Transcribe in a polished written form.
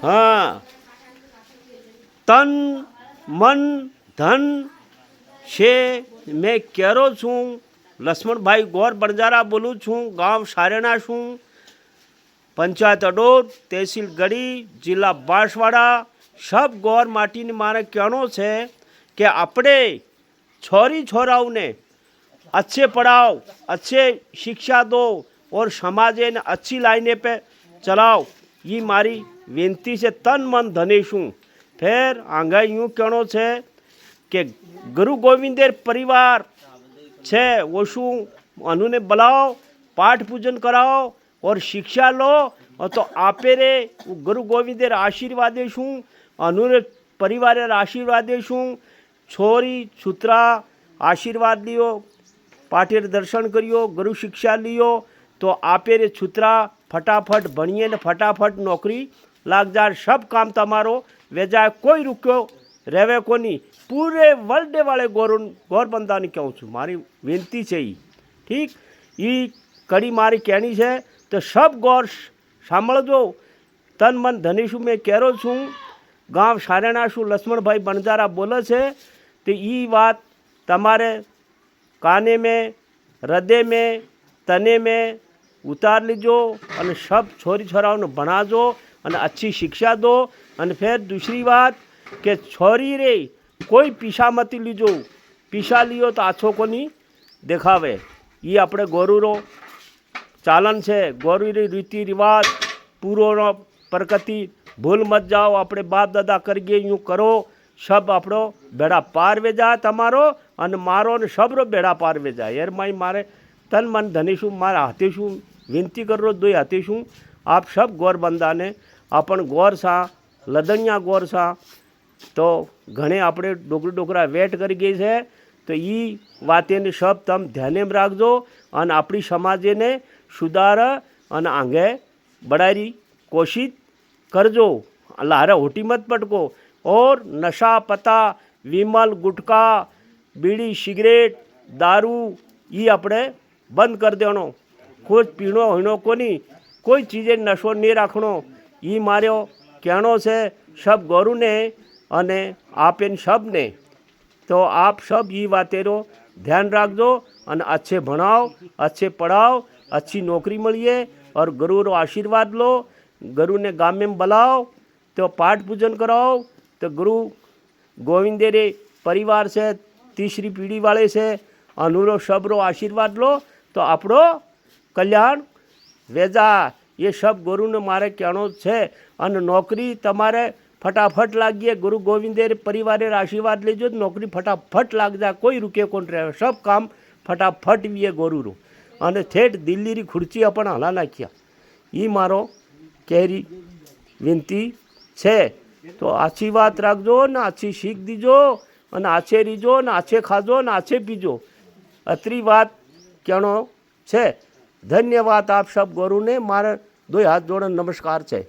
हाँ, तन मन धन से मैं केरो छूँ। लक्ष्मण भाई गौर बंजारा बोलूँ छूँ। गांव सारेना छूँ। पंचायत अडोर, तहसील गढ़ी, जिला बांसवाड़ा। सब गौर माटी ने मारे कहनो है कि अपने छोरी छोराओं ने अच्छे पढ़ाओ, अच्छे शिक्षा दो और समाज ने अच्छी लाइने पे चलाओ। ये मारी विनती से तन मन धनेशूँ। फिर आगे यूँ कहनो है कि गुरु गोविंदेर परिवार छे वो शू उन्होंने बुलाओ, पाठ पूजन कराओ और शिक्षा लो। और तो आपे रे गुरु गोविंदेर आशीर्वाद देशूँ, उन्होंने परिवार आशीर्वाद देशूँ। छोरी छुत्रा आशीर्वाद लियो, पाठेर दर्शन करियो, गुरु शिक्षा लियो तो आपे रे छुत्रा फटाफट भणिए ने फटाफट नौकरी लाग जाए। सब काम तमारो वे जाए, कोई रुक्यो रहवे कोनी। पूरे वर्ल्ड वाले गौरबंदा ने कहूँ छूँ, मारी विनती है ये। ठीक, ये कड़ी मारी कहनी है तो सब गौर सांभळजो। तन मन धनीशू में कहो छूँ। गांव सारेना शू लक्ष्मण भाई बनजारा बोले है तो ये बात तमारे काने में, हृदय में, तने में उतार लीजो और सब छोरी छोराओं ने बनाजो और अच्छी शिक्षा दो। और फिर दूसरी बात कि छोरी रे कोई पीछा मत लीजो, पीछा लियो तो आछो को नहीं देखावे। ये अपने गोरू रो चालन से, गोरू री रीति रिवाज पूरो प्रकृति भूल मत जाओ। अपने बाप दादा कर गए यूँ करो, सब अपनो बेड़ा पार वे जाए तमारो और मारो ने सब रो बेड़ा पार वे जाए। यार माई मारे तन मन धनीशू मारा हाथे शू विनती कर रो, दो हाथे शू आप सब गौर बंदा ने अपन गौर सा लदनिया गौर सा तो घणे अपने डोकरा वेट कर गई है। तो ये बातें ने सब तम ध्यान में राखजो और अपनी समाज ने सुधार और आगे बढ़ाई कोशिश करजो। लारा होटी मत पटको और नशा पता विमल गुटका बीड़ी सिगरेट दारू ये अपने बंद कर देनो। कुछ पीनो होनो को नहीं, कोई चीज़ें नशो नहीं रखनो। ये मारो कहनो से सब गोरू ने अने आप इन सब ने। तो आप सब ये बातें रो ध्यान रखो और अच्छे भणाओ, अच्छे पढ़ाओ, अच्छी नौकरी मिलिए और गुरु रो आशीर्वाद लो। गुरु ने गाँव में बुलाओ तो पाठ पूजन कराओ तो गुरु गोविंदे रे परिवार से तीसरी पीढ़ी वाले से अनुरो सब रो आशीर्वाद लो तो अपनो कल्याण वेजा। ये सब गुरु ने मारे कहनो है। और नौकरी तमारे फटाफट लागिए, गुरु गोविंदेर परिवार आशीर्वाद लीजो तो नौकरी फटाफट लाग जा, कोई रुके कौन रहे, सब काम फटाफट भी है गोरू रो। और ठेठ दिल्ली री खुर्ची अपन हला नाख्या। ये मारो केरी विनती है। तो अच्छी बात रखजो ना, अच्छी सीख दीजो और आछे रीजो ना, आछे खाजो ना, आछे पीजो। अतरी बात कहनो है। धन्यवाद आप सब गुरु ने। मारे दो हाथ जोड़ नमस्कार है।